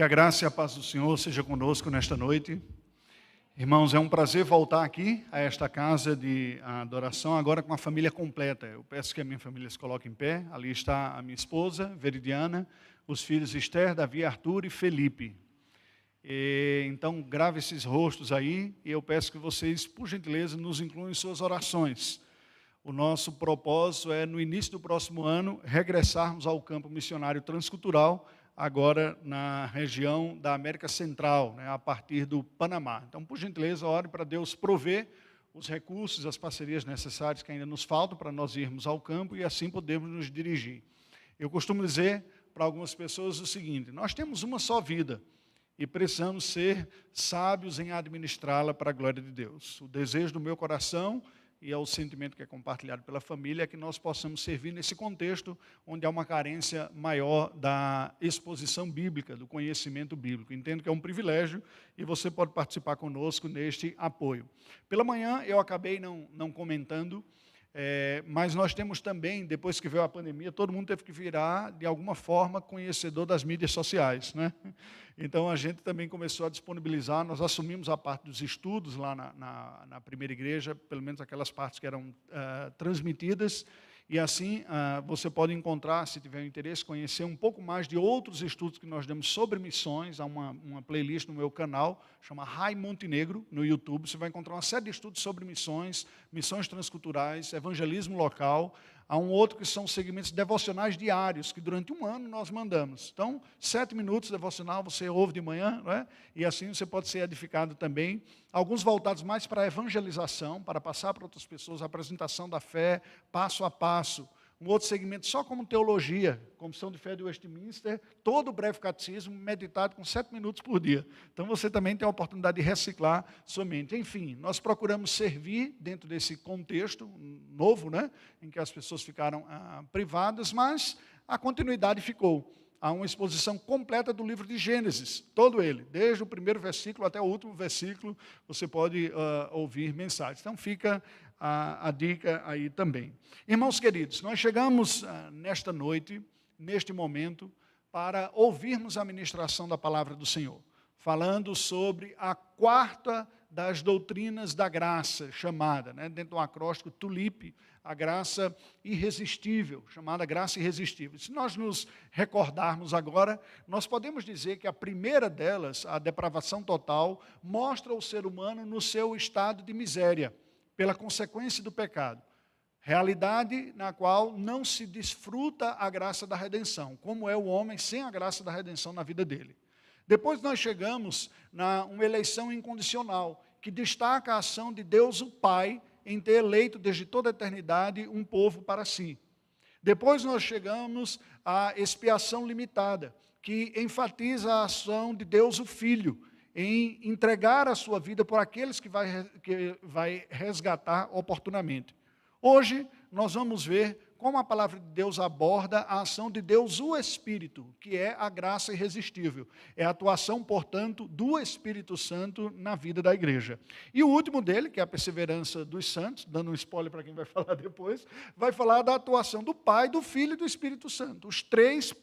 Que a graça e a paz do Senhor seja conosco nesta noite. Irmãos, é um prazer voltar aqui a esta casa de adoração, agora com a família completa. Eu peço que a minha família se coloque em pé. Ali está a minha esposa, Veridiana, os filhos Esther, Davi, Arthur e Felipe. Então, grave esses rostos aí e eu peço que vocês, por gentileza, nos incluam em suas orações. O nosso propósito é, no início do próximo ano, regressarmos ao campo missionário transcultural, agora na região da América Central, a partir do Panamá. Então, por gentileza, ore para Deus prover os recursos, as parcerias necessárias que ainda nos faltam para nós irmos ao campo e assim podermos nos dirigir. Eu costumo dizer para algumas pessoas o seguinte: nós temos uma só vida e precisamos ser sábios em administrá-la para a glória de Deus. O desejo do meu coração e é o sentimento que é compartilhado pela família, é que nós possamos servir nesse contexto onde há uma carência maior da exposição bíblica, do conhecimento bíblico. Entendo que é um privilégio e você pode participar conosco neste apoio. Pela manhã eu acabei não comentando, mas nós temos também, depois que veio a pandemia, todo mundo teve que virar, de alguma forma, conhecedor das mídias sociais, né? Então, a gente também começou a disponibilizar, nós assumimos a parte dos estudos lá na primeira igreja, pelo menos aquelas partes que eram transmitidas, e assim você pode encontrar, se tiver interesse, conhecer um pouco mais de outros estudos que nós demos sobre missões. Há uma playlist no meu canal, chama Rai Montenegro, no YouTube. Você vai encontrar uma série de estudos sobre missões, missões transculturais, evangelismo local. Há um outro que são segmentos devocionais diários, que durante um ano nós mandamos. Então, 7 minutos devocional, você ouve de manhã, não é? E assim você pode ser edificado também. Alguns voltados mais para a evangelização, para passar para outras pessoas a apresentação da fé, passo a passo. Um outro segmento só como teologia, Confissão de Fé de Westminster, todo o breve catecismo meditado com 7 minutos por dia. Então você também tem a oportunidade de reciclar sua mente. Enfim, nós procuramos servir dentro desse contexto novo, né, em que as pessoas ficaram privadas, mas a continuidade ficou. Há uma exposição completa do livro de Gênesis, todo ele, desde o primeiro versículo até o último versículo, você pode ouvir mensagens. Então fica a dica aí também. Irmãos queridos, nós chegamos nesta noite, neste momento, para ouvirmos a ministração da palavra do Senhor, falando sobre a quarta das doutrinas da graça, chamada, dentro do acróstico TULIP, a graça irresistível, chamada graça irresistível. Se nós nos recordarmos agora, nós podemos dizer que a primeira delas, a depravação total, mostra o ser humano no seu estado de miséria, pela consequência do pecado. Realidade na qual não se desfruta a graça da redenção, como é o homem sem a graça da redenção na vida dele. Depois nós chegamos na uma eleição incondicional, que destaca a ação de Deus o Pai em ter eleito desde toda a eternidade um povo para si. Depois nós chegamos à expiação limitada, que enfatiza a ação de Deus o Filho, em entregar a sua vida por aqueles que vai resgatar oportunamente. Hoje, nós vamos ver como a palavra de Deus aborda a ação de Deus, o Espírito, que é a graça irresistível. É a atuação, portanto, do Espírito Santo na vida da igreja. E o último dele, que é a perseverança dos santos, dando um spoiler para quem vai falar depois, vai falar da atuação do Pai, do Filho e do Espírito Santo. Os três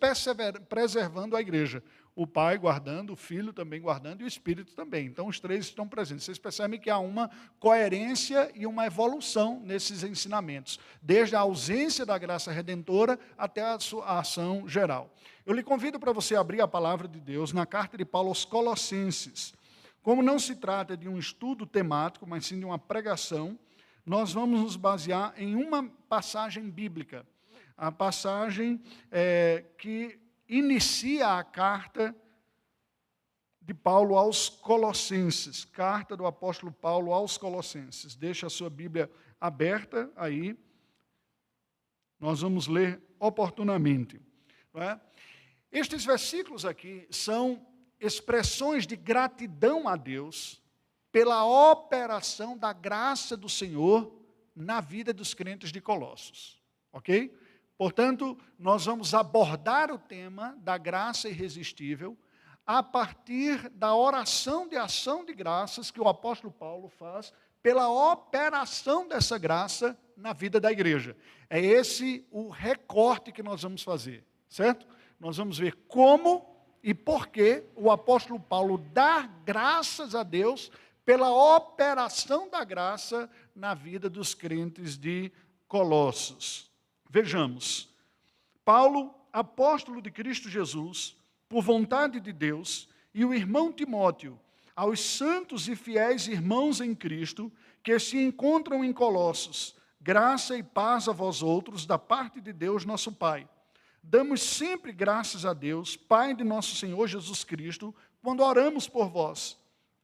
preservando a igreja. O Pai guardando, o Filho também guardando e o Espírito também. Então, os três estão presentes. Vocês percebem que há uma coerência e uma evolução nesses ensinamentos, desde a ausência da graça redentora até a sua ação geral. Eu lhe convido para você abrir a palavra de Deus na carta de Paulo aos Colossenses. Como não se trata de um estudo temático, mas sim de uma pregação, nós vamos nos basear em uma passagem bíblica. A passagem que inicia a carta de Paulo aos Colossenses, carta do apóstolo Paulo aos Colossenses. Deixa a sua Bíblia aberta aí, nós vamos ler oportunamente. Não é? Estes versículos aqui são expressões de gratidão a Deus pela operação da graça do Senhor na vida dos crentes de Colossos, ok? Portanto, nós vamos abordar o tema da graça irresistível a partir da oração de ação de graças que o apóstolo Paulo faz pela operação dessa graça na vida da igreja. É esse o recorte que nós vamos fazer, certo? Nós vamos ver como e por que o apóstolo Paulo dá graças a Deus pela operação da graça na vida dos crentes de Colossos. Vejamos, Paulo, apóstolo de Cristo Jesus, por vontade de Deus, e o irmão Timóteo, aos santos e fiéis irmãos em Cristo, que se encontram em Colossos, graça e paz a vós outros, da parte de Deus nosso Pai. Damos sempre graças a Deus, Pai de nosso Senhor Jesus Cristo, quando oramos por vós,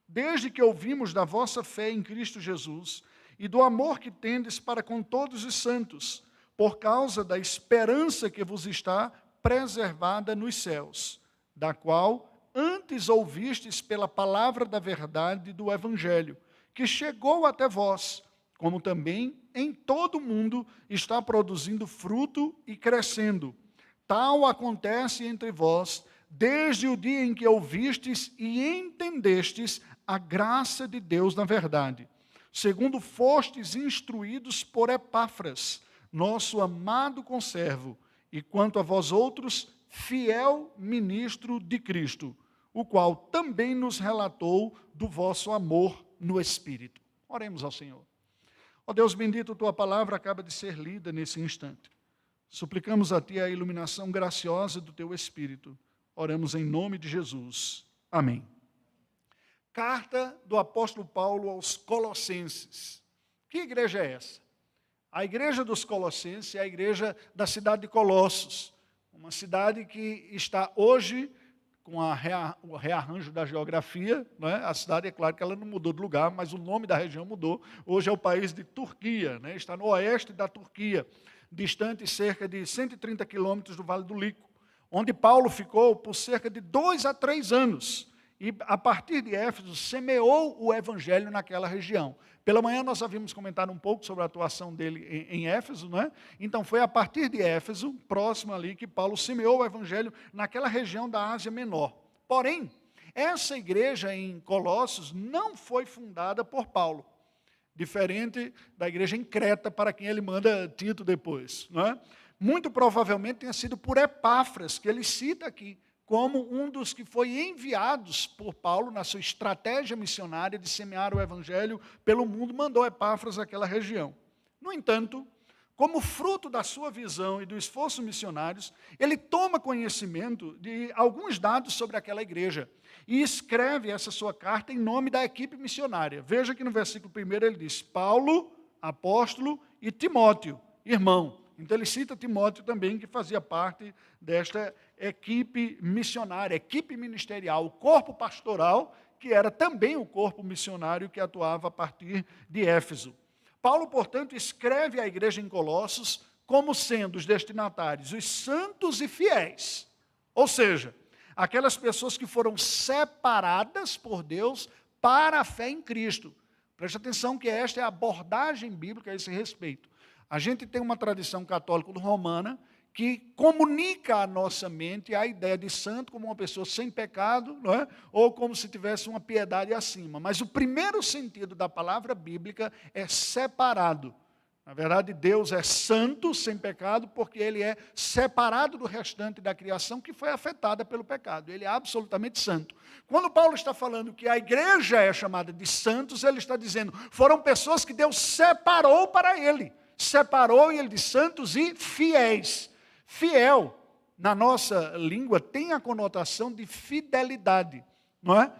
desde que ouvimos da vossa fé em Cristo Jesus e do amor que tendes para com todos os santos, por causa da esperança que vos está preservada nos céus, da qual antes ouvistes pela palavra da verdade do Evangelho, que chegou até vós, como também em todo o mundo está produzindo fruto e crescendo. Tal acontece entre vós, desde o dia em que ouvistes e entendestes a graça de Deus na verdade, segundo fostes instruídos por Epáfras, nosso amado conservo, e quanto a vós outros, fiel ministro de Cristo, o qual também nos relatou do vosso amor no Espírito. Oremos ao Senhor. Ó Deus bendito, tua palavra acaba de ser lida nesse instante. Suplicamos a ti a iluminação graciosa do teu Espírito. Oramos em nome de Jesus. Amém. Carta do apóstolo Paulo aos Colossenses. Que igreja é essa? A igreja dos Colossenses é a igreja da cidade de Colossos, uma cidade que está hoje com o rearranjo da geografia, né? A cidade, é claro que ela não mudou de lugar, mas o nome da região mudou. Hoje é o país de Turquia, né? Está no oeste da Turquia, distante cerca de 130 quilômetros do Vale do Lico, onde Paulo ficou por cerca de 2 a 3 anos. E, a partir de Éfeso, semeou o evangelho naquela região. Pela manhã nós havíamos comentado um pouco sobre a atuação dele em Éfeso, não é? Então foi a partir de Éfeso, próximo ali, que Paulo semeou o evangelho naquela região da Ásia Menor. Porém, essa igreja em Colossos não foi fundada por Paulo, diferente da igreja em Creta, para quem ele manda Tito depois, não é? Muito provavelmente tenha sido por Epáfras, que ele cita aqui, como um dos que foi enviados por Paulo na sua estratégia missionária de semear o evangelho pelo mundo, mandou Epáfras àquela região. No entanto, como fruto da sua visão e do esforço missionários, ele toma conhecimento de alguns dados sobre aquela igreja e escreve essa sua carta em nome da equipe missionária. Veja que no versículo 1 ele diz, Paulo, apóstolo, e Timóteo, irmão. Então ele cita Timóteo também, que fazia parte desta equipe missionária, equipe ministerial, o corpo pastoral, que era também o corpo missionário que atuava a partir de Éfeso. Paulo, portanto, escreve à igreja em Colossos como sendo os destinatários, os santos e fiéis. Ou seja, aquelas pessoas que foram separadas por Deus para a fé em Cristo. Preste atenção que esta é a abordagem bíblica a esse respeito. A gente tem uma tradição católica romana que comunica à nossa mente a ideia de santo como uma pessoa sem pecado, não é? Ou como se tivesse uma piedade acima. Mas o primeiro sentido da palavra bíblica é separado. Na verdade, Deus é santo, sem pecado, porque Ele é separado do restante da criação que foi afetada pelo pecado. Ele é absolutamente santo. Quando Paulo está falando que a igreja é chamada de santos, ele está dizendo, foram pessoas que Deus separou para Ele. Separou, e Ele diz, santos e fiéis. Fiel, na nossa língua, tem a conotação de fidelidade, não é?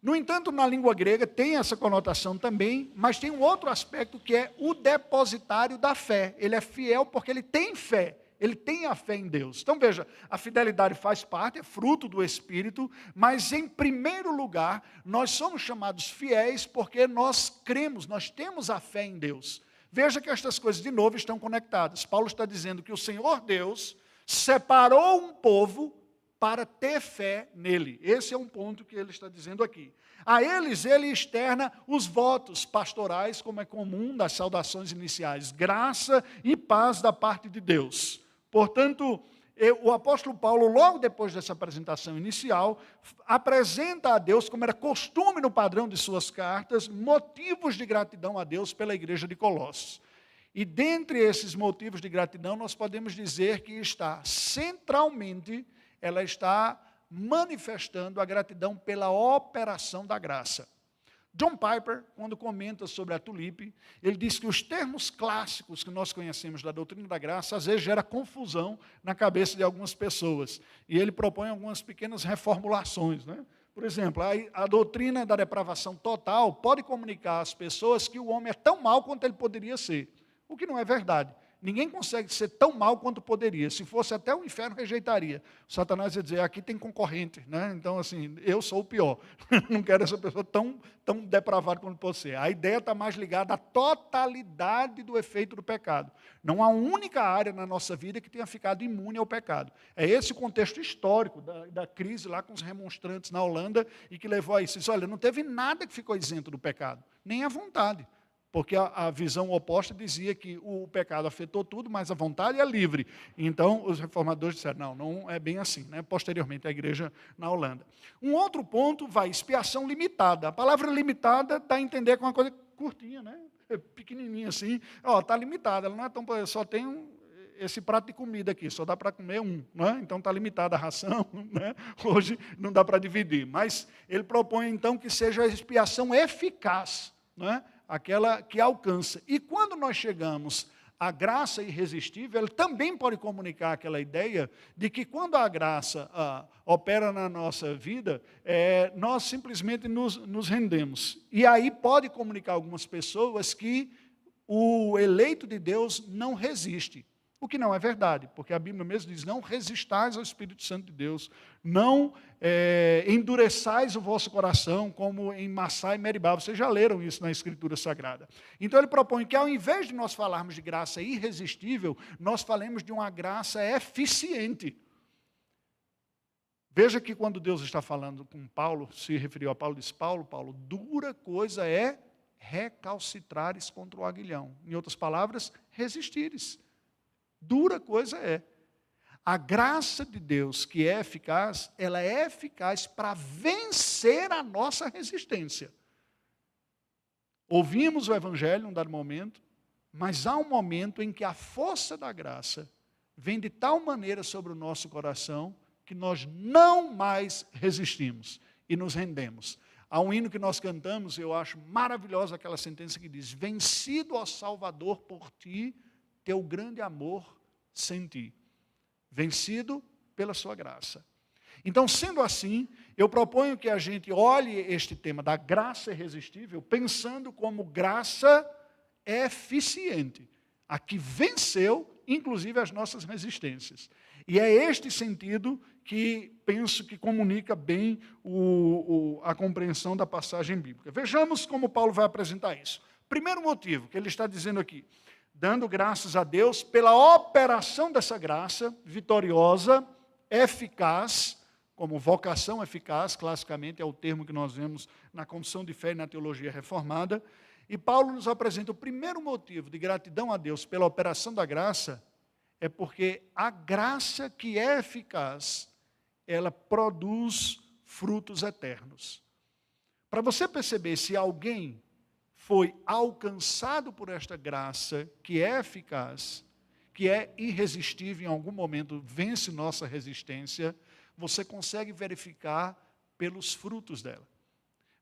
No entanto, na língua grega tem essa conotação também, mas tem um outro aspecto que é o depositário da fé. Ele é fiel porque ele tem fé, ele tem a fé em Deus. Então veja, a fidelidade faz parte, é fruto do Espírito, mas em primeiro lugar, nós somos chamados fiéis porque nós cremos, nós temos a fé em Deus. Veja que estas coisas, de novo, estão conectadas. Paulo está dizendo que o Senhor Deus separou um povo para ter fé nele. Esse é um ponto que ele está dizendo aqui. A eles, ele externa os votos pastorais, como é comum das saudações iniciais. Graça e paz da parte de Deus. Portanto, o apóstolo Paulo, logo depois dessa apresentação inicial, apresenta a Deus, como era costume no padrão de suas cartas, motivos de gratidão a Deus pela igreja de Colossos. E dentre esses motivos de gratidão, nós podemos dizer que está centralmente, ela está manifestando a gratidão pela operação da graça. John Piper, quando comenta sobre a tulipe, ele diz que os termos clássicos que nós conhecemos da doutrina da graça, às vezes gera confusão na cabeça de algumas pessoas. E ele propõe algumas pequenas reformulações, né? Por exemplo, a doutrina da depravação total pode comunicar às pessoas que o homem é tão mau quanto ele poderia ser, o que não é verdade. Ninguém consegue ser tão mal quanto poderia. Se fosse até o inferno, rejeitaria. O Satanás ia dizer, aqui tem concorrente, né? Então, assim, eu sou o pior. Não quero essa pessoa tão depravada quanto pode ser. A ideia está mais ligada à totalidade do efeito do pecado. Não há única área na nossa vida que tenha ficado imune ao pecado. É esse o contexto histórico da crise lá com os remonstrantes na Holanda e que levou a isso. Diz, olha, não teve nada que ficou isento do pecado, nem a vontade. Porque a visão oposta dizia que o pecado afetou tudo, mas a vontade é livre. Então, os reformadores disseram, não é bem assim, né? Posteriormente, a igreja na Holanda. Um outro ponto vai, expiação limitada. A palavra limitada dá a entender que é uma coisa curtinha, né? Pequenininha assim. Está limitada, ela não é tão... Só tem esse prato de comida aqui, só dá para comer um, né? Então está limitada a ração, né? Hoje não dá para dividir. Mas ele propõe, então, que seja a expiação eficaz, né? Aquela que alcança. E quando nós chegamos à graça irresistível, ele também pode comunicar aquela ideia de que quando a graça opera na nossa vida, nós simplesmente nos rendemos. E aí pode comunicar a algumas pessoas que o eleito de Deus não resiste. O que não é verdade, porque a Bíblia mesmo diz, não resistais ao Espírito Santo de Deus, não endureçais o vosso coração, como em Massá e Meribá. Vocês já leram isso na Escritura Sagrada. Então ele propõe que ao invés de nós falarmos de graça irresistível, nós falemos de uma graça eficiente. Veja que quando Deus está falando com Paulo, se referiu a Paulo, diz, Paulo, dura coisa é recalcitrares contra o aguilhão. Em outras palavras, resistires. Dura coisa é. A graça de Deus, que é eficaz, ela é eficaz para vencer a nossa resistência. Ouvimos o Evangelho em um dado momento, mas há um momento em que a força da graça vem de tal maneira sobre o nosso coração que nós não mais resistimos e nos rendemos. Há um hino que nós cantamos, eu acho maravilhosa aquela sentença que diz, vencido, ó Salvador, por ti, teu grande amor senti, vencido pela sua graça. Então, sendo assim, eu proponho que a gente olhe este tema da graça irresistível, pensando como graça eficiente, a que venceu, inclusive, as nossas resistências. E é este sentido que penso que comunica bem a compreensão da passagem bíblica. Vejamos como Paulo vai apresentar isso. Primeiro motivo que ele está dizendo aqui, dando graças a Deus pela operação dessa graça vitoriosa, eficaz, como vocação eficaz, classicamente é o termo que nós vemos na confissão de fé e na teologia reformada. E Paulo nos apresenta o primeiro motivo de gratidão a Deus pela operação da graça, é porque a graça que é eficaz, ela produz frutos eternos. Para você perceber se alguém foi alcançado por esta graça, que é eficaz, que é irresistível, em algum momento vence nossa resistência, você consegue verificar pelos frutos dela.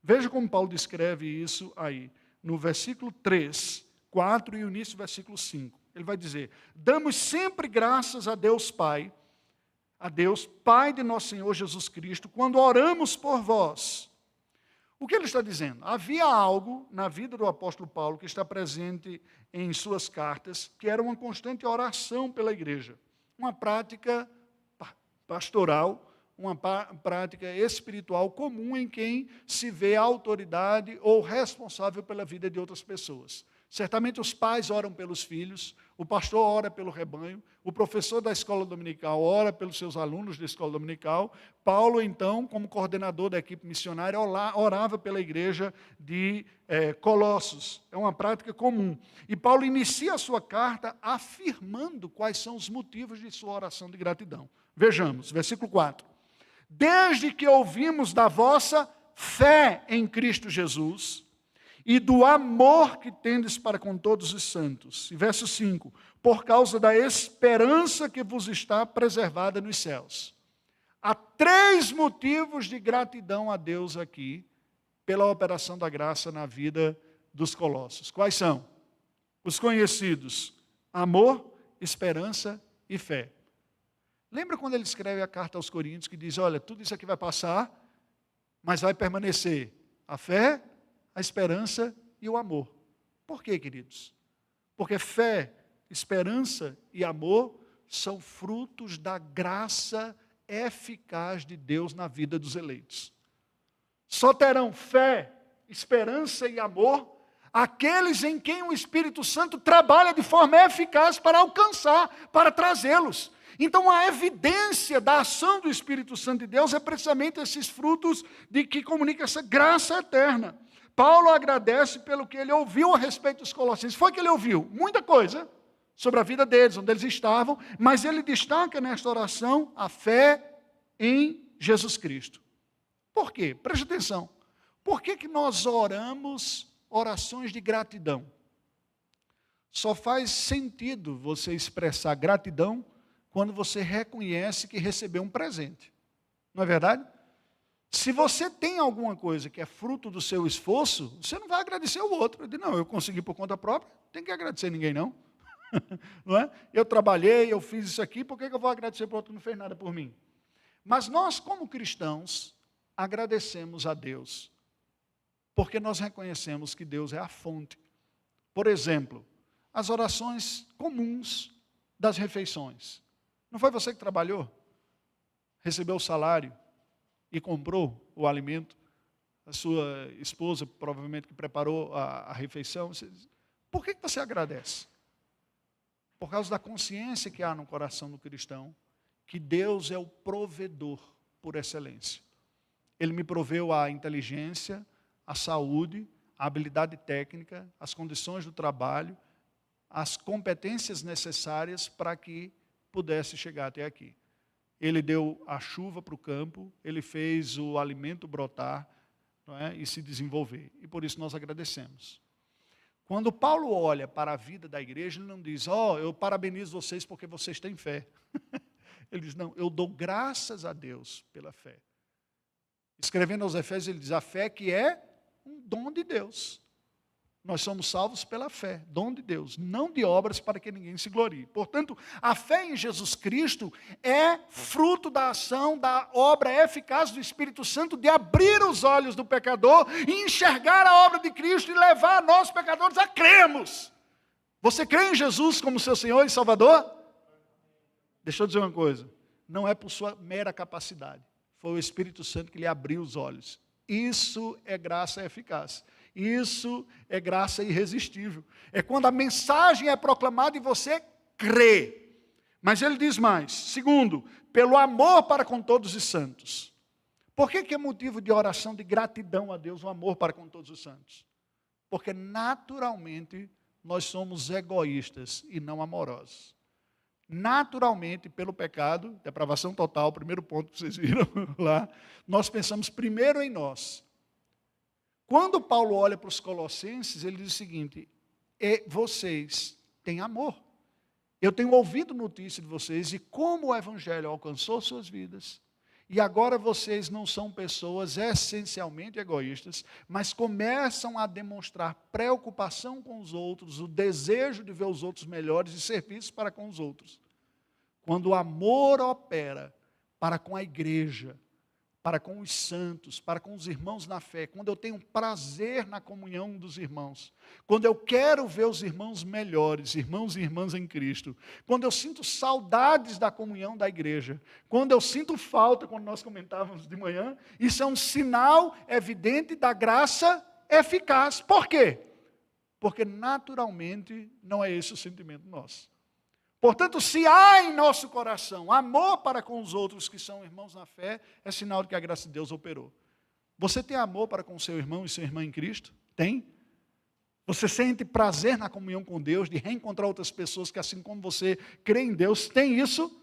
Veja como Paulo descreve isso aí, no versículo 3, 4 e o início do versículo 5. Ele vai dizer, damos sempre graças a Deus Pai de nosso Senhor Jesus Cristo, quando oramos por vós. O que ele está dizendo? Havia algo na vida do apóstolo Paulo que está presente em suas cartas, que era uma constante oração pela igreja. Uma prática pastoral, uma prática espiritual comum em quem se vê a autoridade ou responsável pela vida de outras pessoas. Certamente os pais oram pelos filhos, o pastor ora pelo rebanho, o professor da escola dominical ora pelos seus alunos da escola dominical. Paulo, então, como coordenador da equipe missionária, orava pela igreja de Colossos. É uma prática comum. E Paulo inicia a sua carta afirmando quais são os motivos de sua oração de gratidão. Vejamos, versículo 4. Desde que ouvimos da vossa fé em Cristo Jesus e do amor que tendes para com todos os santos. E verso 5, por causa da esperança que vos está preservada nos céus. Há 3 motivos de gratidão a Deus aqui, pela operação da graça na vida dos colossos. Quais são? Os conhecidos: amor, esperança e fé. Lembra quando ele escreve a carta aos Coríntios, que diz, olha, tudo isso aqui vai passar, mas vai permanecer a fé, a esperança e o amor. Por quê, queridos? Porque fé, esperança e amor são frutos da graça eficaz de Deus na vida dos eleitos. Só terão fé, esperança e amor aqueles em quem o Espírito Santo trabalha de forma eficaz para alcançar, para trazê-los. Então a evidência da ação do Espírito Santo de Deus é precisamente esses frutos de que comunica essa graça eterna. Paulo agradece pelo que ele ouviu a respeito dos colossenses. Foi que ele ouviu muita coisa sobre a vida deles, onde eles estavam, mas ele destaca nesta oração a fé em Jesus Cristo. Por quê? Preste atenção. Por que nós oramos orações de gratidão? Só faz sentido você expressar gratidão quando você reconhece que recebeu um presente. Não é verdade? Se você tem alguma coisa que é fruto do seu esforço, você não vai agradecer o outro. Não, eu consegui por conta própria, não tem que agradecer ninguém não. Não é? Eu trabalhei, eu fiz isso aqui, por que eu vou agradecer para o outro que não fez nada por mim? Mas nós, como cristãos, agradecemos a Deus, porque nós reconhecemos que Deus é a fonte. Por exemplo, as orações comuns das refeições. Não foi você que trabalhou, recebeu o salário e comprou o alimento? A sua esposa, provavelmente, que preparou a refeição. Por que você agradece? Por causa da consciência que há no coração do cristão, que Deus é o provedor por excelência. Ele me proveu a inteligência, a saúde, a habilidade técnica, as condições do trabalho, as competências necessárias para que pudesse chegar até aqui. Ele deu a chuva para o campo, ele fez o alimento brotar, não é, e se desenvolver. E por isso nós agradecemos. Quando Paulo olha para a vida da igreja, ele não diz, eu parabenizo vocês porque vocês têm fé. Ele diz, não, eu dou graças a Deus pela fé. Escrevendo aos Efésios, ele diz, a fé que é um dom de Deus. Nós somos salvos pela fé, dom de Deus, não de obras para que ninguém se glorie. Portanto, a fé em Jesus Cristo é fruto da ação, da obra eficaz do Espírito Santo de abrir os olhos do pecador e enxergar a obra de Cristo e levar nós, pecadores, a crermos. Você crê em Jesus como seu Senhor e Salvador? Deixa eu dizer uma coisa, não é por sua mera capacidade, foi o Espírito Santo que lhe abriu os olhos. Isso é graça eficaz. Isso é graça irresistível. É quando a mensagem é proclamada e você crê. Mas ele diz mais. Segundo, pelo amor para com todos os santos. Por que é motivo de oração de gratidão a Deus o amor para com todos os santos? Porque naturalmente nós somos egoístas e não amorosos. Naturalmente, pelo pecado, depravação total, primeiro ponto que vocês viram lá, nós pensamos primeiro em nós. Quando Paulo olha para os colossenses, ele diz o seguinte, vocês têm amor. Eu tenho ouvido notícia de vocês e como o evangelho alcançou suas vidas. E agora vocês não são pessoas essencialmente egoístas, mas começam a demonstrar preocupação com os outros, o desejo de ver os outros melhores e serviço para com os outros. Quando o amor opera para com a igreja, para com os santos, para com os irmãos na fé, quando eu tenho prazer na comunhão dos irmãos, quando eu quero ver os irmãos melhores, irmãos e irmãs em Cristo, quando eu sinto saudades da comunhão da igreja, quando eu sinto falta, quando nós comentávamos de manhã, isso é um sinal evidente da graça eficaz. Por quê? Porque naturalmente não é esse o sentimento nosso. Portanto, se há em nosso coração amor para com os outros que são irmãos na fé, é sinal de que a graça de Deus operou. Você tem amor para com seu irmão e sua irmã em Cristo? Tem? Você sente prazer na comunhão com Deus, de reencontrar outras pessoas que assim como você crê em Deus, tem isso?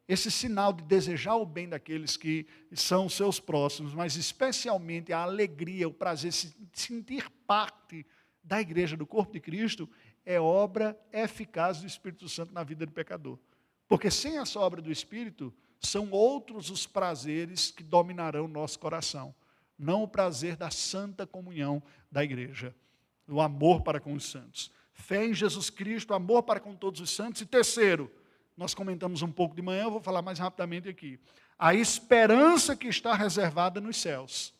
Esse sinal de desejar o bem daqueles que são seus próximos, mas especialmente a alegria, o prazer de sentir parte da igreja, do corpo de Cristo, é obra eficaz do Espírito Santo na vida do pecador. Porque sem essa obra do Espírito, são outros os prazeres que dominarão o nosso coração, não o prazer da santa comunhão da igreja, o amor para com os santos. Fé em Jesus Cristo, amor para com todos os santos. E terceiro, nós comentamos um pouco de manhã, eu vou falar mais rapidamente aqui. A esperança que está reservada nos céus.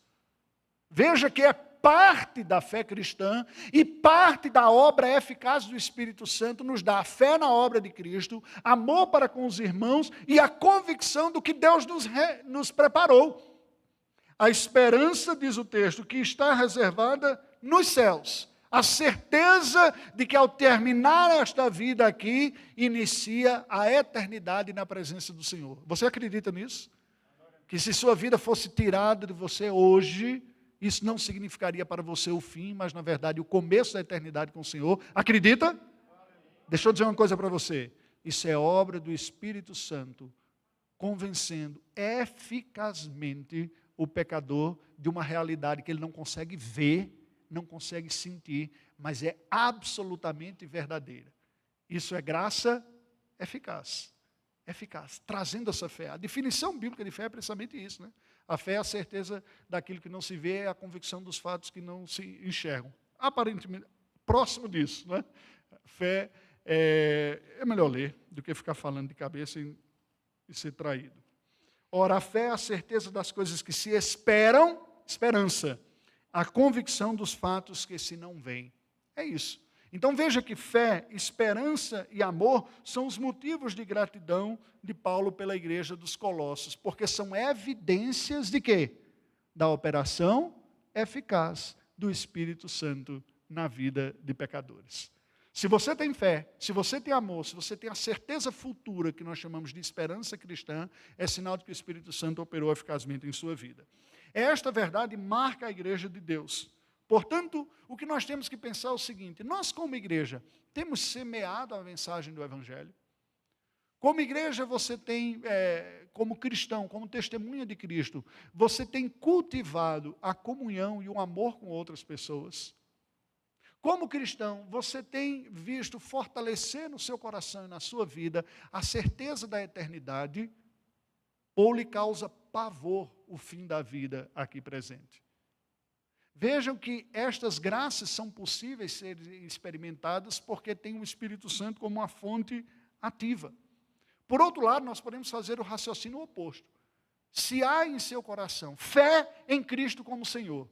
Veja que é parte da fé cristã e parte da obra eficaz do Espírito Santo nos dá a fé na obra de Cristo, amor para com os irmãos e a convicção do que Deus nos preparou. A esperança, diz o texto, que está reservada nos céus. A certeza de que ao terminar esta vida aqui, inicia a eternidade na presença do Senhor. Você acredita nisso? Que se sua vida fosse tirada de você hoje, isso não significaria para você o fim, mas na verdade o começo da eternidade com o Senhor. Acredita? Deixa eu dizer uma coisa para você. Isso é obra do Espírito Santo, convencendo eficazmente o pecador de uma realidade que ele não consegue ver, não consegue sentir, mas é absolutamente verdadeira. Isso é graça eficaz. Eficaz, trazendo essa fé. A definição bíblica de fé é precisamente isso, né? A fé é a certeza daquilo que não se vê, é a convicção dos fatos que não se enxergam. Aparentemente, próximo disso, né? Fé é melhor ler do que ficar falando de cabeça e ser traído. Ora, a fé é a certeza das coisas que se esperam, esperança. A convicção dos fatos que se não veem. É isso. Então veja que fé, esperança e amor são os motivos de gratidão de Paulo pela igreja dos Colossos, porque são evidências de quê? Da operação eficaz do Espírito Santo na vida de pecadores. Se você tem fé, se você tem amor, se você tem a certeza futura que nós chamamos de esperança cristã, é sinal de que o Espírito Santo operou eficazmente em sua vida. Esta verdade marca a igreja de Deus. Portanto, o que nós temos que pensar é o seguinte: nós como igreja, temos semeado a mensagem do Evangelho? Como igreja, você tem, como cristão, como testemunha de Cristo, você tem cultivado a comunhão e o amor com outras pessoas? Como cristão, você tem visto fortalecer no seu coração e na sua vida a certeza da eternidade, ou lhe causa pavor o fim da vida aqui presente? Vejam que estas graças são possíveis serem experimentadas porque tem o Espírito Santo como uma fonte ativa. Por outro lado, nós podemos fazer o raciocínio oposto. Se há em seu coração fé em Cristo como Senhor,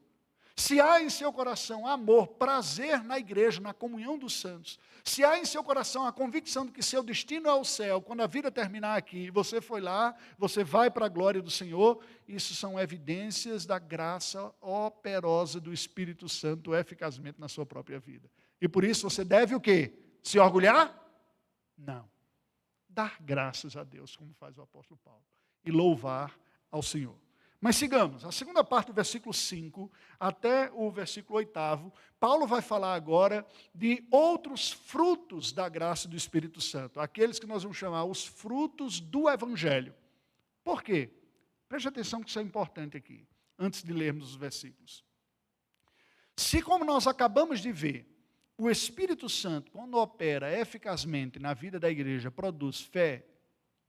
se há em seu coração amor, prazer na igreja, na comunhão dos santos, se há em seu coração a convicção de que seu destino é o céu, quando a vida terminar aqui, você foi lá, você vai para a glória do Senhor, isso são evidências da graça operosa do Espírito Santo eficazmente na sua própria vida. E por isso você deve o quê? Se orgulhar? Não. Dar graças a Deus, como faz o apóstolo Paulo, e louvar ao Senhor. Mas sigamos, a segunda parte do versículo 5 até o versículo 8, Paulo vai falar agora de outros frutos da graça do Espírito Santo, aqueles que nós vamos chamar os frutos do Evangelho. Por quê? Preste atenção que isso é importante aqui, antes de lermos os versículos. Se, como nós acabamos de ver, o Espírito Santo, quando opera eficazmente na vida da igreja, produz fé,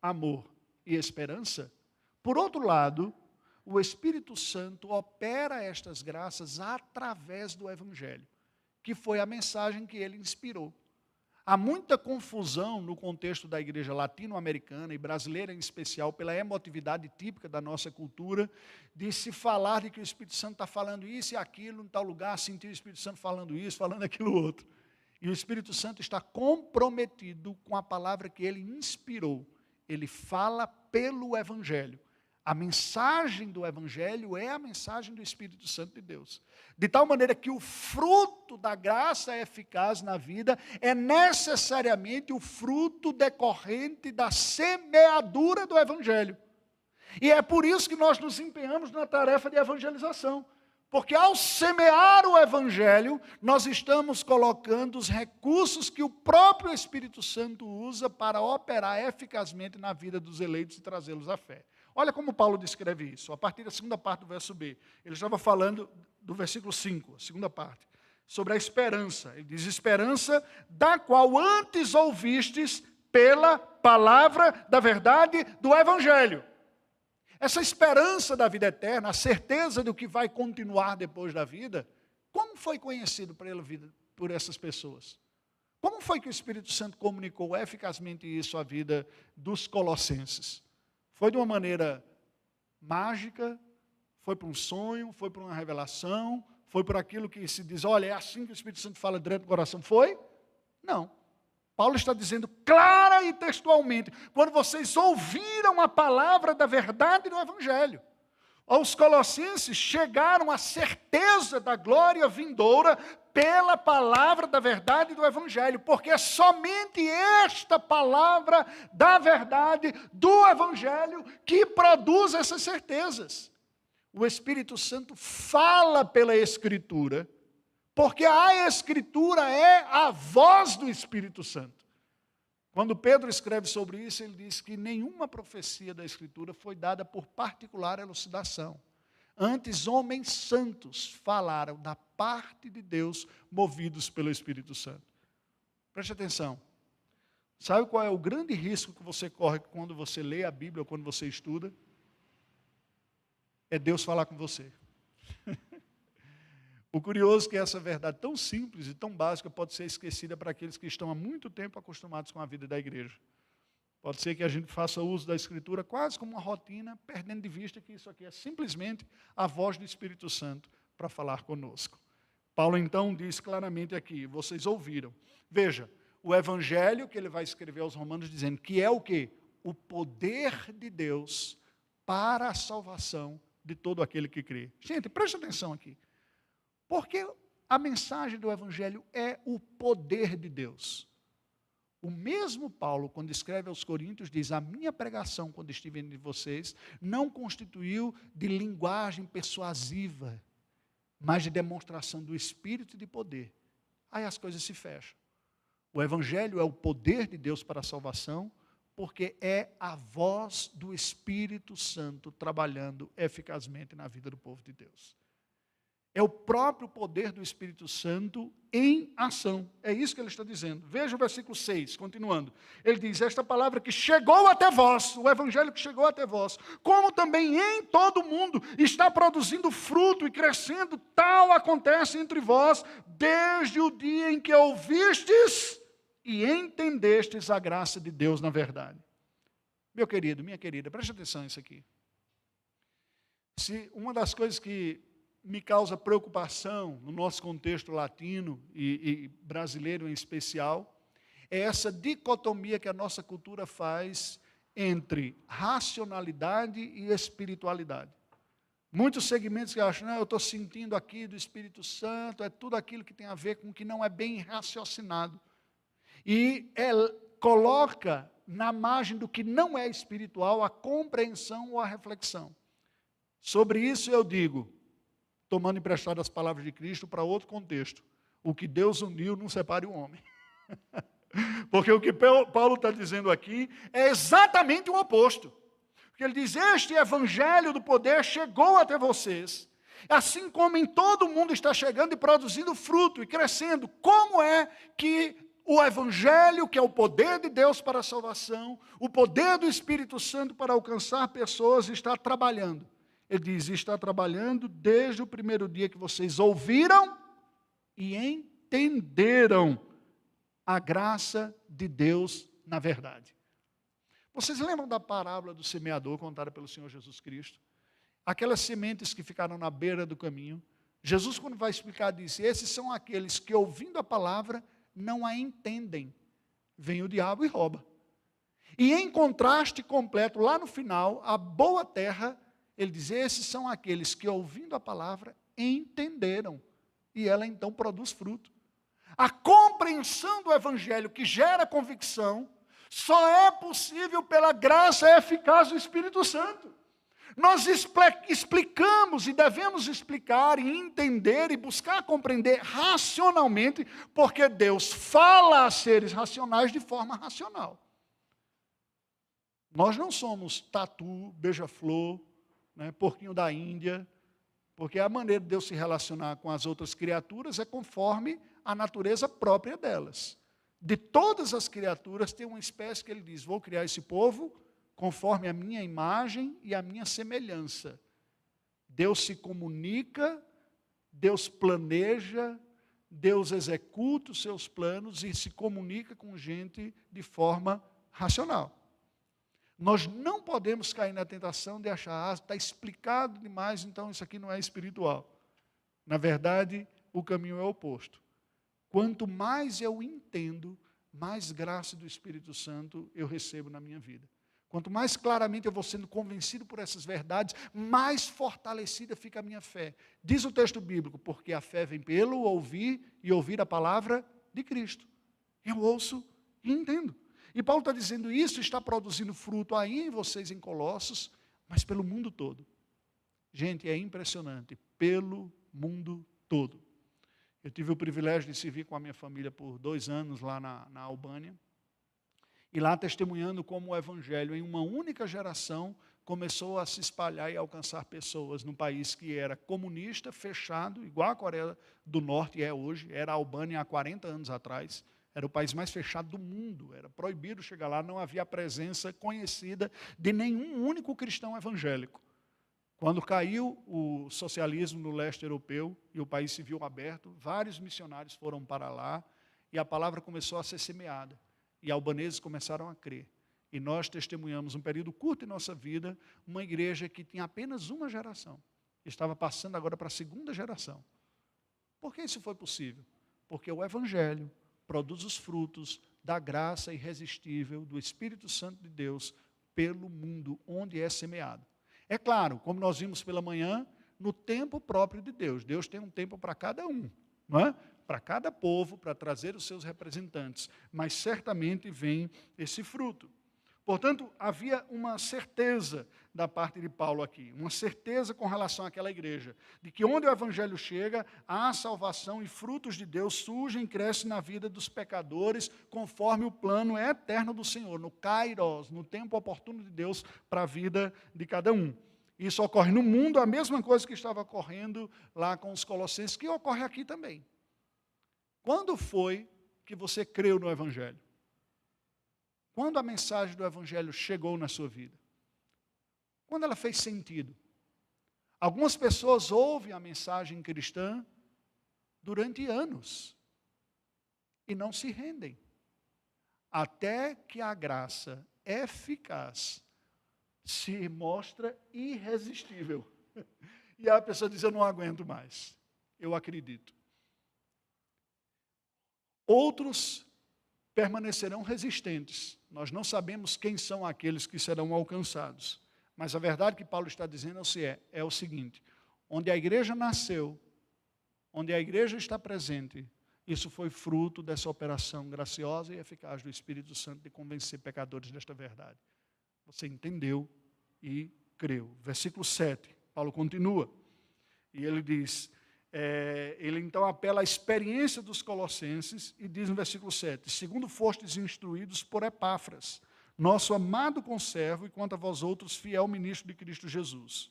amor e esperança, por outro lado, o Espírito Santo opera estas graças através do Evangelho, que foi a mensagem que ele inspirou. Há muita confusão no contexto da igreja latino-americana e brasileira em especial, pela emotividade típica da nossa cultura, de se falar de que o Espírito Santo está falando isso e aquilo em tal lugar, sentir o Espírito Santo falando isso, falando aquilo outro. E o Espírito Santo está comprometido com a palavra que ele inspirou. Ele fala pelo Evangelho. A mensagem do Evangelho é a mensagem do Espírito Santo de Deus. De tal maneira que o fruto da graça eficaz na vida é necessariamente o fruto decorrente da semeadura do Evangelho. E é por isso que nós nos empenhamos na tarefa de evangelização. Porque ao semear o Evangelho, nós estamos colocando os recursos que o próprio Espírito Santo usa para operar eficazmente na vida dos eleitos e trazê-los à fé. Olha como Paulo descreve isso, a partir da segunda parte do verso B. Ele estava falando do versículo 5, a segunda parte, sobre a esperança. Ele diz, esperança da qual antes ouvistes pela palavra da verdade do Evangelho. essa esperança da vida eterna, a certeza do que vai continuar depois da vida, como foi conhecido por essas pessoas? Como foi que o Espírito Santo comunicou eficazmente isso à vida dos colossenses? Foi de uma maneira mágica? Foi por um sonho? Foi por uma revelação? Foi por aquilo que se diz, olha, é assim que o Espírito Santo fala direto do coração? Foi? Não. Paulo está dizendo clara e textualmente, quando vocês ouviram a palavra da verdade do Evangelho, aos colossenses chegaram à certeza da glória vindoura pela palavra da verdade do Evangelho, porque é somente esta palavra da verdade do Evangelho que produz essas certezas. O Espírito Santo fala pela Escritura, porque a Escritura é a voz do Espírito Santo. Quando Pedro escreve sobre isso, ele diz que nenhuma profecia da Escritura foi dada por particular elucidação. Antes, homens santos falaram da parte de Deus, movidos pelo Espírito Santo. Preste atenção. Sabe qual é o grande risco que você corre quando você lê a Bíblia ou quando você estuda? É Deus falar com você. O curioso é que essa verdade tão simples e tão básica pode ser esquecida para aqueles que estão há muito tempo acostumados com a vida da igreja. Pode ser que a gente faça uso da Escritura quase como uma rotina, perdendo de vista que isso aqui é simplesmente a voz do Espírito Santo para falar conosco. Paulo então diz claramente aqui, vocês ouviram. Veja, o Evangelho que ele vai escrever aos Romanos dizendo que é o quê? O poder de Deus para a salvação de todo aquele que crê. Gente, preste atenção aqui. Porque a mensagem do Evangelho é o poder de Deus. O mesmo Paulo, quando escreve aos Coríntios, diz, a minha pregação, quando estive entre vocês, não constituiu de linguagem persuasiva, mas de demonstração do Espírito e de poder. Aí as coisas se fecham. O Evangelho é o poder de Deus para a salvação, porque é a voz do Espírito Santo trabalhando eficazmente na vida do povo de Deus. É o próprio poder do Espírito Santo em ação. É isso que ele está dizendo. Veja o versículo 6, continuando. Ele diz, esta palavra que chegou até vós, o Evangelho que chegou até vós, como também em todo o mundo está produzindo fruto e crescendo, tal acontece entre vós, desde o dia em que ouvistes e entendestes a graça de Deus na verdade. Meu querido, minha querida, preste atenção nisso aqui. Se uma das coisas que me causa preocupação no nosso contexto latino e brasileiro em especial, é essa dicotomia que a nossa cultura faz entre racionalidade e espiritualidade. Muitos segmentos que acham, não, eu estou sentindo aqui do Espírito Santo, é tudo aquilo que tem a ver com o que não é bem raciocinado. E coloca na margem do que não é espiritual a compreensão ou a reflexão. Sobre isso eu digo, tomando emprestado as palavras de Cristo para outro contexto. O que Deus uniu, não separe o homem. Porque o que Paulo está dizendo aqui é exatamente o oposto. Porque ele diz, este evangelho do poder chegou até vocês, assim como em todo o mundo está chegando e produzindo fruto e crescendo. Como é que o evangelho, que é o poder de Deus para a salvação, o poder do Espírito Santo para alcançar pessoas, está trabalhando? Ele diz, está trabalhando desde o primeiro dia que vocês ouviram e entenderam a graça de Deus na verdade. Vocês lembram da parábola do semeador contada pelo Senhor Jesus Cristo? Aquelas sementes que ficaram na beira do caminho. Jesus, quando vai explicar, disse, esses são aqueles que ouvindo a palavra não a entendem. Vem o diabo e rouba. E em contraste completo, lá no final, a boa terra, ele diz, esses são aqueles que ouvindo a palavra entenderam. E ela então produz fruto. A compreensão do evangelho que gera convicção só é possível pela graça eficaz do Espírito Santo. Nós explicamos e devemos explicar e entender e buscar compreender racionalmente, porque Deus fala a seres racionais de forma racional. Nós não somos tatu, beija-flor, porquinho da Índia, porque a maneira de Deus se relacionar com as outras criaturas é conforme a natureza própria delas. De todas as criaturas, tem uma espécie que ele diz, vou criar esse povo conforme a minha imagem e a minha semelhança. Deus se comunica, Deus planeja, Deus executa os seus planos e se comunica com gente de forma racional. Nós não podemos cair na tentação de achar, está explicado demais, então isso aqui não é espiritual. Na verdade, o caminho é o oposto. Quanto mais eu entendo, mais graça do Espírito Santo eu recebo na minha vida. Quanto mais claramente eu vou sendo convencido por essas verdades, mais fortalecida fica a minha fé. Diz o texto bíblico, porque a fé vem pelo ouvir e ouvir a palavra de Cristo. Eu ouço e entendo. E Paulo está dizendo isso, está produzindo fruto aí em vocês em Colossos, mas pelo mundo todo. Gente, é impressionante, pelo mundo todo. Eu tive o privilégio de servir com a minha família por 2 anos lá na Albânia, e lá testemunhando como o Evangelho, em uma única geração, começou a se espalhar e alcançar pessoas num país que era comunista, fechado, igual a Coreia do Norte é hoje, era a Albânia há 40 anos atrás, era o país mais fechado do mundo, era proibido chegar lá, não havia a presença conhecida de nenhum único cristão evangélico. Quando caiu o socialismo no leste europeu e o país se viu aberto, vários missionários foram para lá e a palavra começou a ser semeada. E albaneses começaram a crer. E nós testemunhamos um período curto em nossa vida, uma igreja que tinha apenas uma geração. Estava passando agora para a 2ª geração. Por que isso foi possível? Porque o Evangelho produz os frutos da graça irresistível do Espírito Santo de Deus pelo mundo onde é semeado. É claro, como nós vimos pela manhã, no tempo próprio de Deus. Deus tem um tempo para cada um, não é? Para cada povo, para trazer os seus representantes. Mas certamente vem esse fruto. Portanto, havia uma certeza da parte de Paulo aqui, uma certeza com relação àquela igreja, de que onde o Evangelho chega, há salvação e frutos de Deus surgem e crescem na vida dos pecadores, conforme o plano eterno do Senhor, no kairos, no tempo oportuno de Deus para a vida de cada um. Isso ocorre no mundo, a mesma coisa que estava ocorrendo lá com os colossenses, que ocorre aqui também. Quando foi que você creu no Evangelho? Quando a mensagem do Evangelho chegou na sua vida? Quando ela fez sentido? Algumas pessoas ouvem a mensagem cristã durante anos e não se rendem, até que a graça eficaz se mostra irresistível. E a pessoa diz, eu não aguento mais, eu acredito. Outros permanecerão resistentes. Nós não sabemos quem são aqueles que serão alcançados. Mas a verdade que Paulo está dizendo é o seguinte, onde a igreja nasceu, onde a igreja está presente, isso foi fruto dessa operação graciosa e eficaz do Espírito Santo de convencer pecadores desta verdade. Você entendeu e creu. Versículo 7, Paulo continua. E ele diz... ele então apela à experiência dos colossenses e diz no versículo 7, segundo fostes instruídos por Epáfras, nosso amado conservo, e quanto a vós outros, fiel ministro de Cristo Jesus.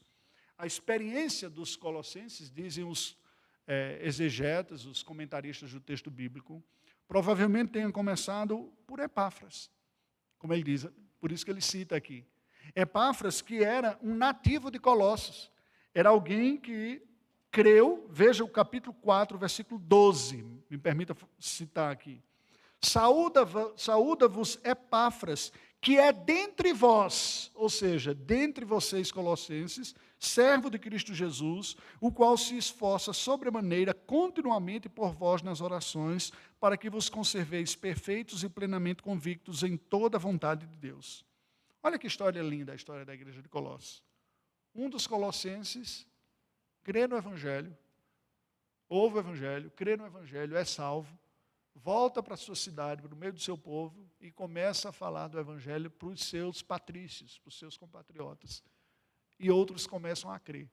A experiência dos colossenses, dizem os exegetas, os comentaristas do texto bíblico, provavelmente tenham começado por Epáfras, como ele diz, por isso que ele cita aqui. Epáfras, que era um nativo de Colossos, era alguém que creu, veja o capítulo 4, versículo 12, me permita citar aqui. Saúda-vos Epáfras, que é dentre vós, ou seja, dentre vocês colossenses, servo de Cristo Jesus, o qual se esforça sobremaneira continuamente por vós nas orações, para que vos conserveis perfeitos e plenamente convictos em toda a vontade de Deus. Olha que história linda a história da igreja de Colossos. Um dos colossenses crê no Evangelho, ouve o Evangelho, crê no Evangelho, é salvo, volta para a sua cidade, para o meio do seu povo, e começa a falar do Evangelho para os seus patrícios, para os seus compatriotas. E outros começam a crer.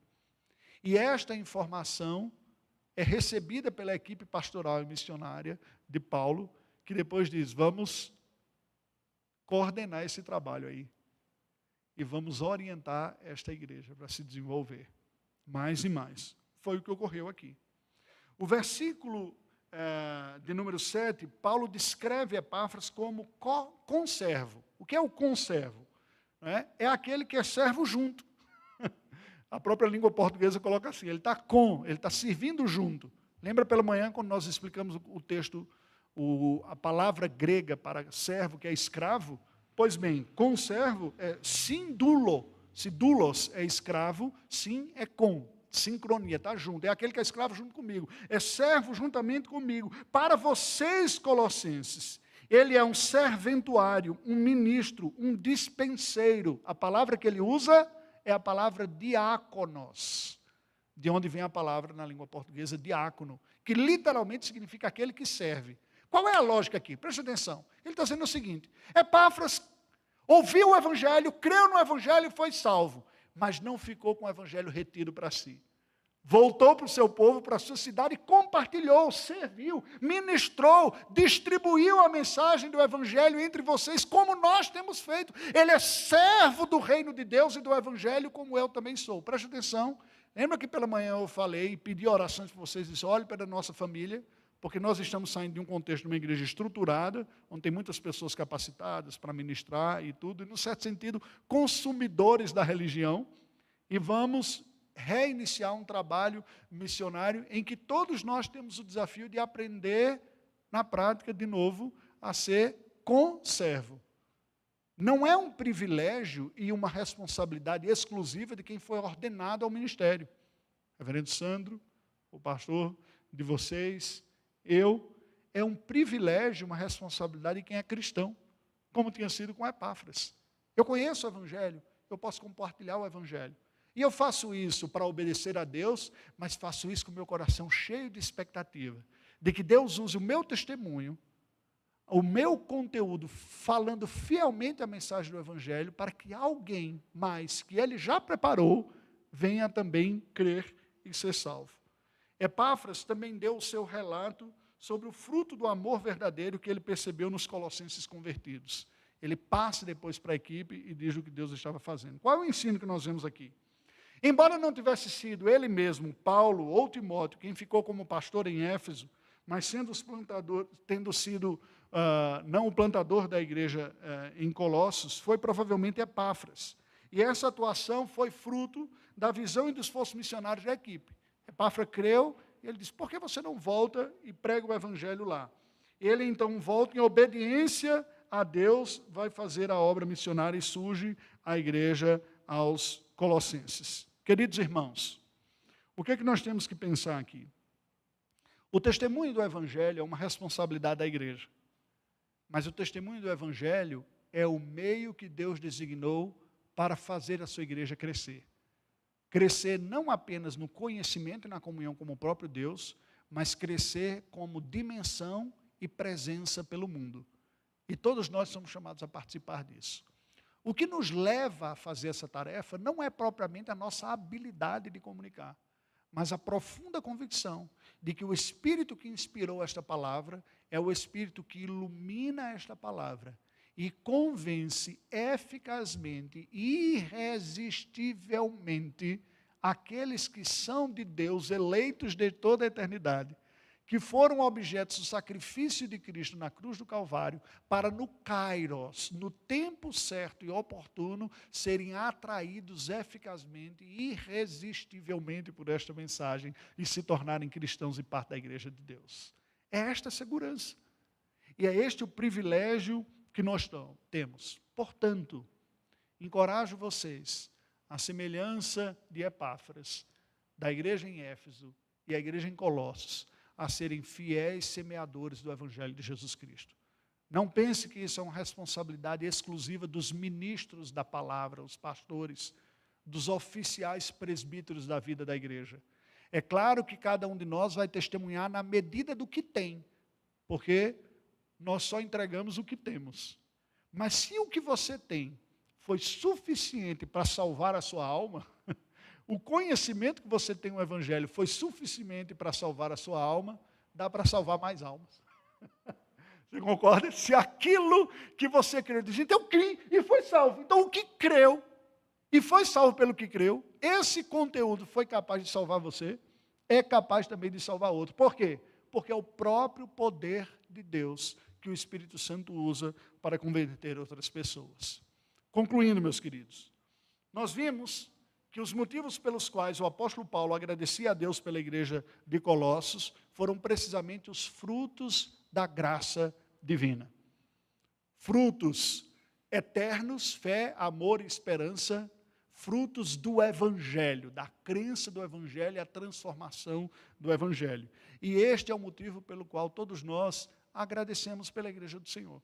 E esta informação é recebida pela equipe pastoral e missionária de Paulo, que depois diz, vamos coordenar esse trabalho aí, e vamos orientar esta igreja para se desenvolver. Mais e mais. Foi o que ocorreu aqui. O versículo de número 7, Paulo descreve Epáfras como conservo. O que é o conservo? né, é aquele que é servo junto. A própria língua portuguesa coloca assim, ele está servindo junto. Lembra pela manhã, quando nós explicamos o texto, a palavra grega para servo, que é escravo? Pois bem, com servo é sindulo. Se doulos é escravo, sim é com. Sincronia, está junto. É aquele que é escravo junto comigo. É servo juntamente comigo. Para vocês, colossenses, ele é um serventuário, um ministro, um dispenseiro. A palavra que ele usa é a palavra diáconos, de onde vem a palavra na língua portuguesa diácono, que literalmente significa aquele que serve. Qual é a lógica aqui? Preste atenção. Ele está dizendo o seguinte: Epáfras ouviu o evangelho, creu no evangelho e foi salvo, mas não ficou com o evangelho retido para si. Voltou para o seu povo, para a sua cidade e compartilhou, serviu, ministrou, distribuiu a mensagem do evangelho entre vocês, como nós temos feito. Ele é servo do reino de Deus e do evangelho, como eu também sou. Preste atenção. Lembra que pela manhã eu falei e pedi orações para vocês, disse: olhe para a nossa família, porque nós estamos saindo de um contexto de uma igreja estruturada, onde tem muitas pessoas capacitadas para ministrar e tudo, e, no certo sentido, consumidores da religião, e vamos reiniciar um trabalho missionário em que todos nós temos o desafio de aprender, na prática, de novo, a ser conservo. Não é um privilégio e uma responsabilidade exclusiva de quem foi ordenado ao ministério. Reverendo Sandro, o pastor de vocês, é um privilégio, uma responsabilidade de quem é cristão, como tinha sido com Epáfras. Eu conheço o evangelho, eu posso compartilhar o evangelho. E eu faço isso para obedecer a Deus, mas faço isso com o meu coração cheio de expectativa, de que Deus use o meu testemunho, o meu conteúdo, falando fielmente a mensagem do evangelho, para que alguém mais, que Ele já preparou, venha também crer e ser salvo. Epáfras também deu o seu relato sobre o fruto do amor verdadeiro que ele percebeu nos colossenses convertidos. Ele passa depois para a equipe e diz o que Deus estava fazendo. Qual é o ensino que nós vemos aqui? Embora não tivesse sido ele mesmo, Paulo ou Timóteo, quem ficou como pastor em Éfeso, mas tendo sido não o plantador da igreja em Colossos, foi provavelmente Epáfras. E essa atuação foi fruto da visão e do esforço missionário da equipe. Epáfras creu, e ele disse: por que você não volta e prega o evangelho lá? Ele então volta em obediência a Deus, vai fazer a obra missionária e surge a igreja aos Colossenses. Queridos irmãos, o que é que nós temos que pensar aqui? O testemunho do evangelho é uma responsabilidade da igreja, mas o testemunho do evangelho é o meio que Deus designou para fazer a sua igreja crescer. Crescer não apenas no conhecimento e na comunhão com o próprio Deus, mas crescer como dimensão e presença pelo mundo. E todos nós somos chamados a participar disso. O que nos leva a fazer essa tarefa não é propriamente a nossa habilidade de comunicar, mas a profunda convicção de que o Espírito que inspirou esta palavra é o Espírito que ilumina esta palavra e convence eficazmente e irresistivelmente aqueles que são de Deus, eleitos de toda a eternidade, que foram objetos do sacrifício de Cristo na cruz do Calvário, para no Kairos, no tempo certo e oportuno, serem atraídos eficazmente e irresistivelmente por esta mensagem e se tornarem cristãos e parte da igreja de Deus. É esta a segurança. E é este o privilégio que nós temos. Portanto, encorajo vocês, à semelhança de Epáfras, da igreja em Éfeso e a igreja em Colossos, a serem fiéis semeadores do Evangelho de Jesus Cristo. Não pense que isso é uma responsabilidade exclusiva dos ministros da palavra, os pastores, dos oficiais presbíteros da vida da igreja. É claro que cada um de nós vai testemunhar na medida do que tem, porque nós só entregamos o que temos. Mas se o que você tem foi suficiente para salvar a sua alma, o conhecimento que você tem no Evangelho foi suficiente para salvar a sua alma, dá para salvar mais almas. Você concorda? Se aquilo que você creu, diz: então eu criei e foi salvo. Então o que creu e foi salvo pelo que creu, esse conteúdo foi capaz de salvar você, é capaz também de salvar outro. Por quê? Porque é o próprio poder de Deus que o Espírito Santo usa para converter outras pessoas. Concluindo, meus queridos, nós vimos que os motivos pelos quais o apóstolo Paulo agradecia a Deus pela igreja de Colossos foram precisamente os frutos da graça divina. Frutos eternos, fé, amor e esperança, frutos do Evangelho, da crença do Evangelho e a transformação do Evangelho. E este é o motivo pelo qual todos nós agradecemos pela igreja do Senhor.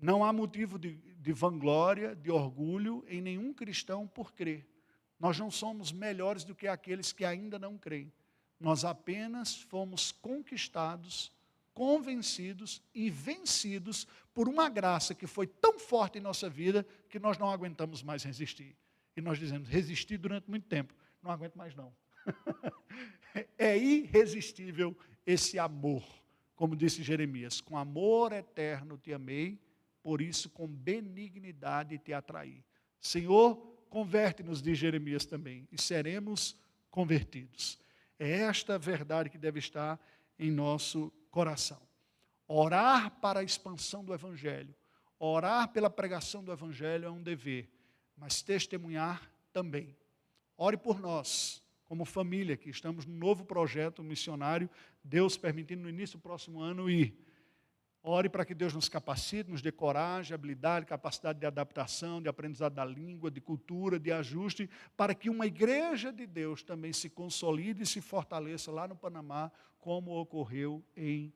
Não há motivo de vanglória, de orgulho em nenhum cristão por crer. Nós não somos melhores do que aqueles que ainda não creem. Nós apenas fomos conquistados, convencidos e vencidos por uma graça que foi tão forte em nossa vida que nós não aguentamos mais resistir. E nós dizemos, resisti durante muito tempo, não aguento mais não. É irresistível esse amor, como disse Jeremias, com amor eterno te amei, por isso com benignidade te atraí. Senhor, converte-nos, diz Jeremias também, e seremos convertidos. É esta verdade que deve estar em nosso coração. Orar para a expansão do Evangelho, orar pela pregação do Evangelho é um dever, mas testemunhar também. Ore por nós, como família, que estamos num novo projeto missionário, Deus permitindo no início do próximo ano ir. Ore para que Deus nos capacite, nos dê coragem, habilidade, capacidade de adaptação, de aprendizado da língua, de cultura, de ajuste, para que uma igreja de Deus também se consolide e se fortaleça lá no Panamá, como ocorreu em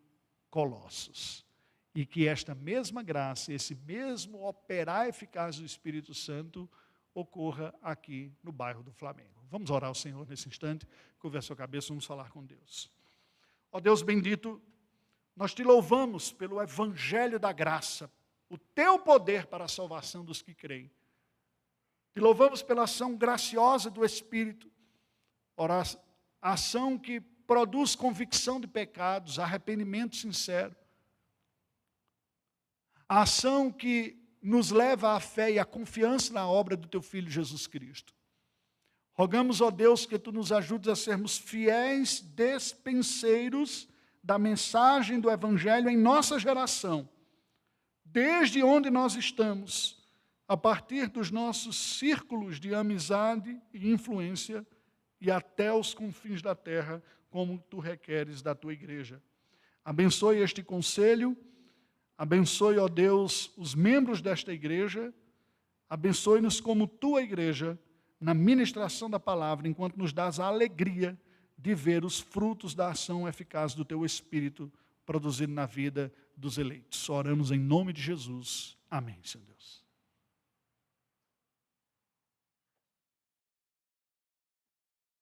Colossos. E que esta mesma graça, esse mesmo operar eficaz do Espírito Santo, ocorra aqui no bairro do Flamengo. Vamos orar ao Senhor nesse instante, curva a sua cabeça, vamos falar com Deus. Ó Deus bendito, nós te louvamos pelo Evangelho da graça, o teu poder para a salvação dos que creem. Te louvamos pela ação graciosa do Espírito, a ação que produz convicção de pecados, arrependimento sincero. A ação que nos leva à fé e à confiança na obra do teu Filho Jesus Cristo. Rogamos, ó Deus, que tu nos ajudes a sermos fiéis despenseiros da mensagem do Evangelho em nossa geração, desde onde nós estamos, a partir dos nossos círculos de amizade e influência, e até os confins da terra, como tu requeres da tua igreja. Abençoe este conselho, abençoe, ó Deus, os membros desta igreja, abençoe-nos como tua igreja, na ministração da palavra, enquanto nos dás a alegria de ver os frutos da ação eficaz do teu Espírito produzido na vida dos eleitos. Oramos em nome de Jesus. Amém, Senhor Deus.